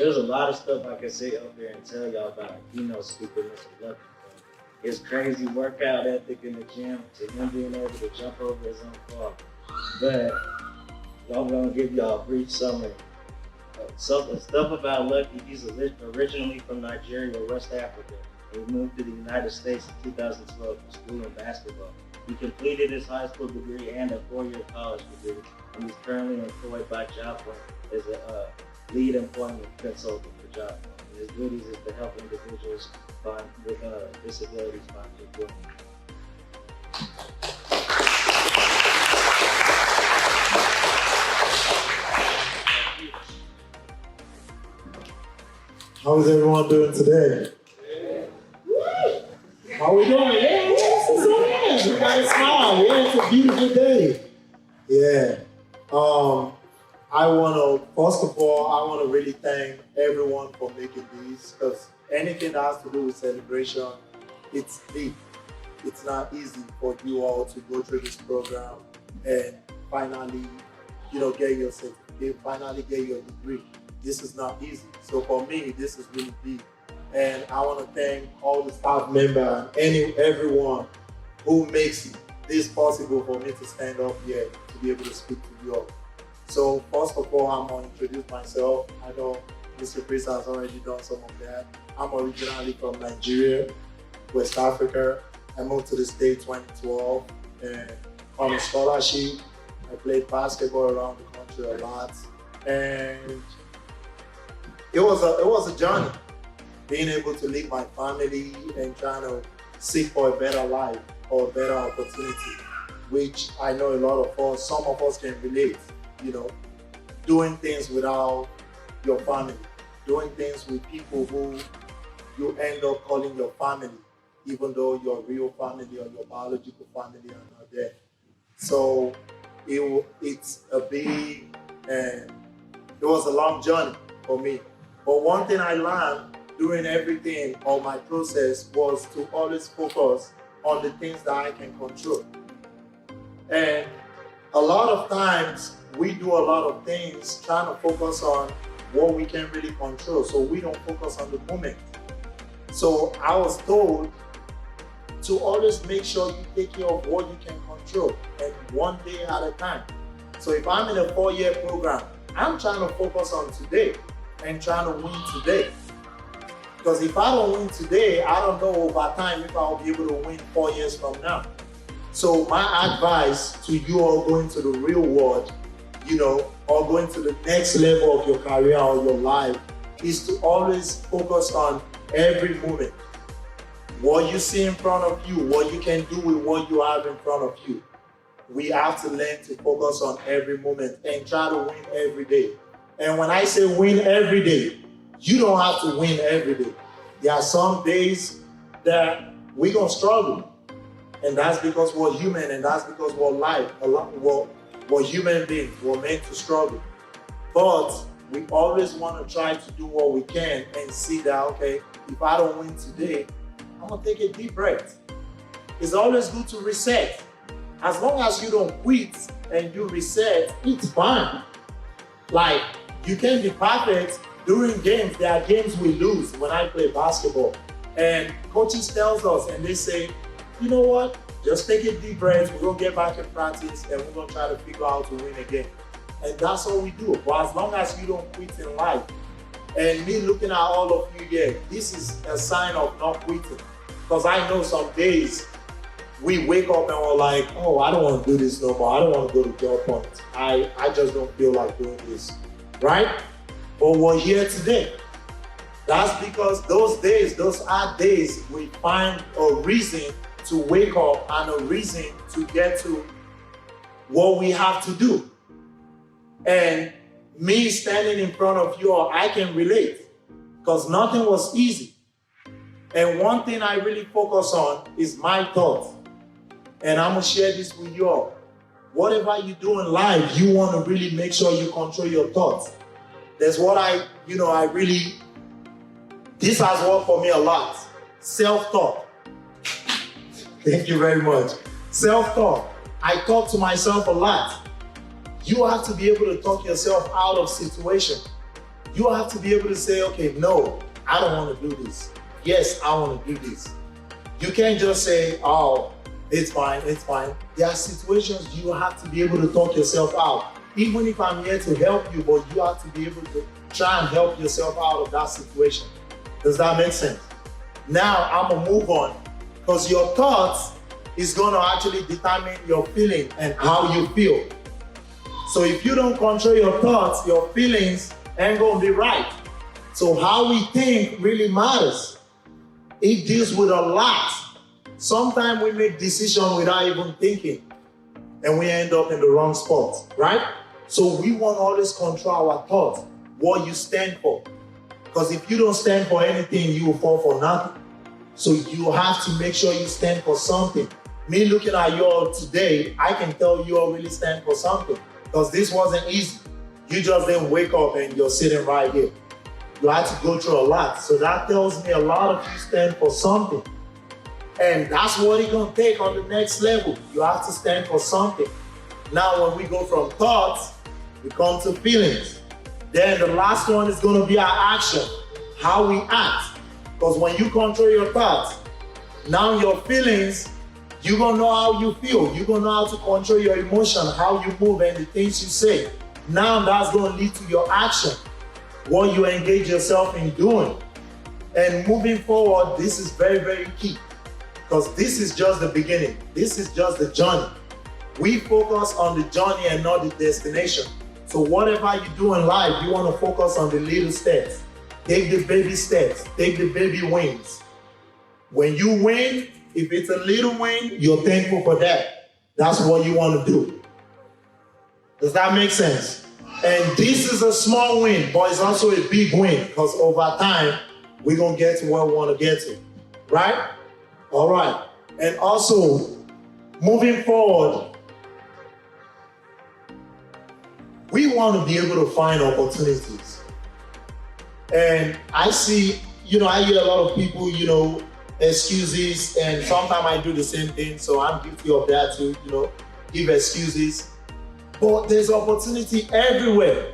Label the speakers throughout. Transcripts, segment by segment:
Speaker 1: There's a lot of stuff I can sit up there and tell y'all about a keynote speaker, Mr. Lucky. His crazy workout ethic in the gym, to him being able to jump over his own car. But I'm gonna give y'all a brief summary. Some stuff about Lucky. He's originally from Nigeria, West Africa. He moved to the United States in 2012 for school and basketball. He completed his high school degree and a 4-year college degree, and he's currently employed by JobPoint as a lead employment consultant for JobPoint. His duties is to help individuals with disabilities find employment.
Speaker 2: How is everyone doing today? How we doing? Yeah, it's so nice. We got a smile. Yeah, it's a beautiful day. Yeah. First of all, I want to really thank everyone for making these, because anything that has to do with celebration, it's deep. It's not easy for you all to go through this program and finally, get your certificate, finally get your degree. This is not easy. So for me, this is really big. And I want to thank all the staff members and everyone who makes this possible for me to stand up here to be able to speak to you all. So first of all, I'm going to introduce myself. I know Mr. Chris has already done some of that. I'm originally from Nigeria, West Africa. I moved to the States 2012 and on a scholarship. I played basketball around the country a lot. And it was a journey, being able to leave my family and trying to seek for a better life or a better opportunity, which I know a lot of us, some of us can relate, doing things without your family, doing things with people who you end up calling your family, even though your real family or your biological family are not there. So it's a big, and it was a long journey for me. But one thing I learned during everything or my process was to always focus on the things that I can control. And a lot of times we do a lot of things trying to focus on what we can really control, so we don't focus on the moment. So I was told to always make sure you take care of what you can control, and one day at a time. So if I'm in a 4-year program, I'm trying to focus on today and trying to win today. Because if I don't win today, I don't know over time if I'll be able to win 4 years from now. So my advice to you all going to the real world, or going to the next level of your career or your life, is to always focus on every moment. What you see in front of you, what you can do with what you have in front of you. We have to learn to focus on every moment and try to win every day. And when I say win every day, you don't have to win every day. There are some days that we're going to struggle. And that's because we're human, and that's because we're human beings. We're meant to struggle. But we always want to try to do what we can and see that, okay, if I don't win today, I'm going to take a deep breath. It's always good to reset. As long as you don't quit and you reset, it's fine. Like, you can be perfect during games. There are games we lose when I play basketball. And coaches tells us, and they say, you know what? Just take a deep breath. We're going to get back in practice and we're going to try to figure out how to win again. And that's all we do. But as long as you don't quit in life, and me looking at all of you here, this is a sign of not quitting. Because I know some days we wake up and we're like, oh, I don't want to do this no more. I don't want to go to JobPoint. I just don't feel like doing this, right? But we're here today. That's because those days, those hard days, we find a reason to wake up and a reason to get to what we have to do. And me standing in front of you all, I can relate, because nothing was easy. And one thing I really focus on is my thoughts. And I'm going to share this with you all. Whatever you do in life, you want to really make sure you control your thoughts. That's what this has worked for me a lot. Self-talk. Thank you very much. Self-talk. I talk to myself a lot. You have to be able to talk yourself out of situation. You have to be able to say, okay, no, I don't want to do this. Yes, I want to do this. You can't just say, oh, it's fine, it's fine. There are situations you have to be able to talk yourself out. Even if I'm here to help you, but you have to be able to try and help yourself out of that situation. Does that make sense? Now, I'm gonna move on, because your thoughts is gonna actually determine your feeling and how you feel. So if you don't control your thoughts, your feelings ain't gonna be right. So how we think really matters. It deals with a lot. Sometimes we make decisions without even thinking, and we end up in the wrong spot, right? So we want to always control our thoughts, what you stand for. Because if you don't stand for anything, you will fall for nothing. So you have to make sure you stand for something. Me looking at you all today, I can tell you all really stand for something. Because this wasn't easy. You just didn't wake up and you're sitting right here. You had to go through a lot. So that tells me a lot of you stand for something. And that's what it's gonna take on the next level. You have to stand for something. Now when we go from thoughts, we come to feelings. Then the last one is gonna be our action, how we act. Because when you control your thoughts, now your feelings, you're gonna know how you feel. You're gonna know how to control your emotion, how you move and the things you say. Now that's gonna lead to your action, what you engage yourself in doing. And moving forward, this is very, very key. Because this is just the beginning. This is just the journey. We focus on the journey and not the destination. So whatever you do in life, you want to focus on the little steps. Take the baby steps. Take the baby wins. When you win, if it's a little win, you're thankful for that. That's what you want to do. Does that make sense? And this is a small win, but it's also a big win, because over time, we're going to get to where we want to get to. Right? All right. And also, moving forward, we want to be able to find opportunities. And I see, I hear a lot of people, excuses, and sometimes I do the same thing, so I'm guilty of that too, give excuses. But there's opportunity everywhere.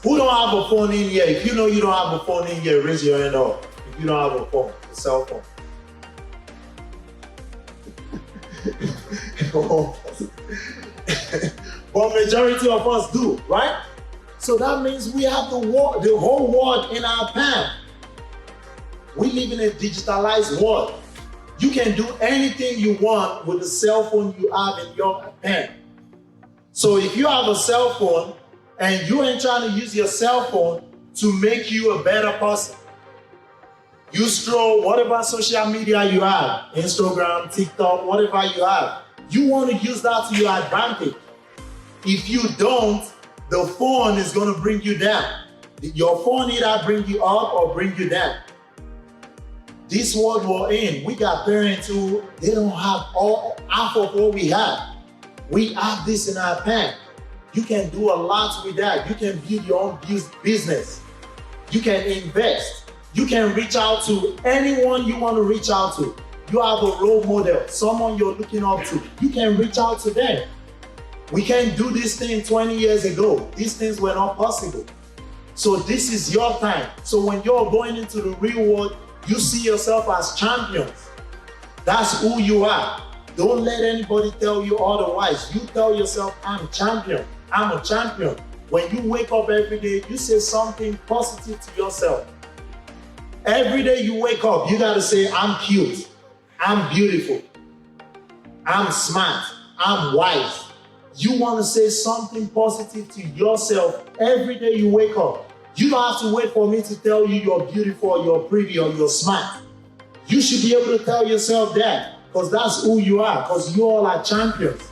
Speaker 2: Who don't have a phone in here? If you know you don't have a phone in here, raise your hand up. If you don't have a phone, a cell phone. But majority of us do, right? So that means we have the whole world in our palm. We live in a digitalized world. You can do anything you want with the cell phone you have in your hand. So if you have a cell phone and you ain't trying to use your cell phone to make you a better person, you scroll whatever social media you have, Instagram, TikTok, whatever you have, you want to use that to your advantage. If you don't, the phone is going to bring you down. Your phone either bring you up or bring you down. This world we're in, we got parents who, they don't have half of what we have. We have this in our pen. You can do a lot with that. You can build your own business. You can invest. You can reach out to anyone you want to reach out to. You have a role model, someone you're looking up to. You can reach out to them. We can't do this thing 20 years ago. These things were not possible. So this is your time. So when you're going into the real world, you see yourself as champions. That's who you are. Don't let anybody tell you otherwise. You tell yourself, I'm a champion. I'm a champion. When you wake up every day, you say something positive to yourself. Every day you wake up, you gotta say, I'm cute. I'm beautiful. I'm smart. I'm wise. You want to say something positive to yourself every day you wake up. You don't have to wait for me to tell you you're beautiful, you're pretty, or you're smart. You should be able to tell yourself that, because that's who you are, because you all are champions.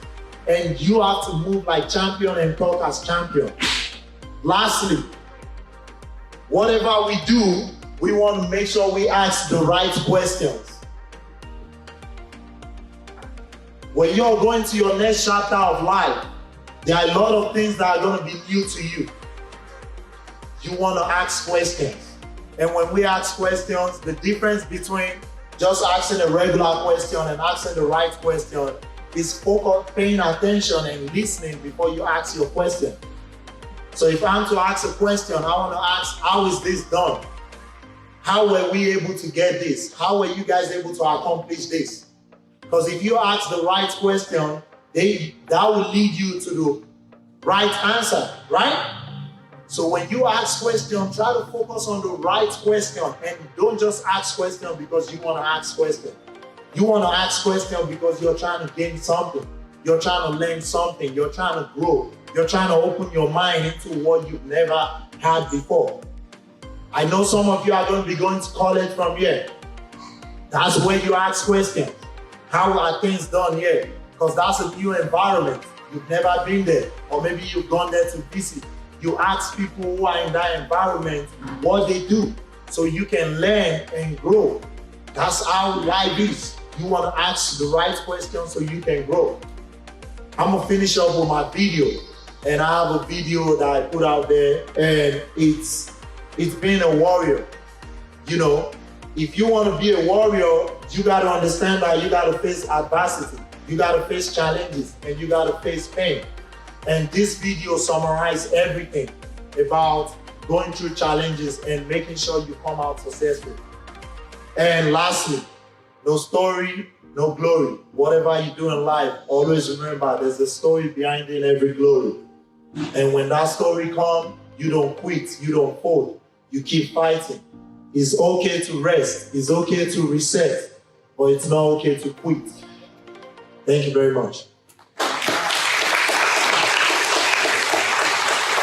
Speaker 2: And you have to move like champion and talk as champion. Lastly, whatever we do, we want to make sure we ask the right questions. When you're going to your next chapter of life, there are a lot of things that are going to be new to you. You want to ask questions. And when we ask questions, the difference between just asking a regular question and asking the right question is focus, paying attention and listening before you ask your question. So if I'm to ask a question, I want to ask, how is this done? How were we able to get this? How were you guys able to accomplish this? Because if you ask the right question, that will lead you to the right answer, right? So when you ask questions, try to focus on the right question and don't just ask questions because you want to ask questions. You want to ask questions because you're trying to gain something. You're trying to learn something. You're trying to grow. You're trying to open your mind into what you've never had before. I know some of you are going to be going to college from here. That's where you ask questions. How are things done here? Because that's a new environment. You've never been there. Or maybe you've gone there to visit. You ask people who are in that environment what they do so you can learn and grow. That's how life is. You want to ask the right questions so you can grow. I'm going to finish up with my video. And I have a video that I put out there, and it's being a warrior. You know, if you want to be a warrior, you got to understand that you got to face adversity. You got to face challenges, and you got to face pain. And this video summarizes everything about going through challenges and making sure you come out successful. And lastly, no story, no glory. Whatever you do in life, always remember there's a story behind in every glory. And when that story comes, you don't quit, you don't fold, you keep fighting. It's okay to rest, it's okay to reset, but it's not okay to quit. Thank you very much.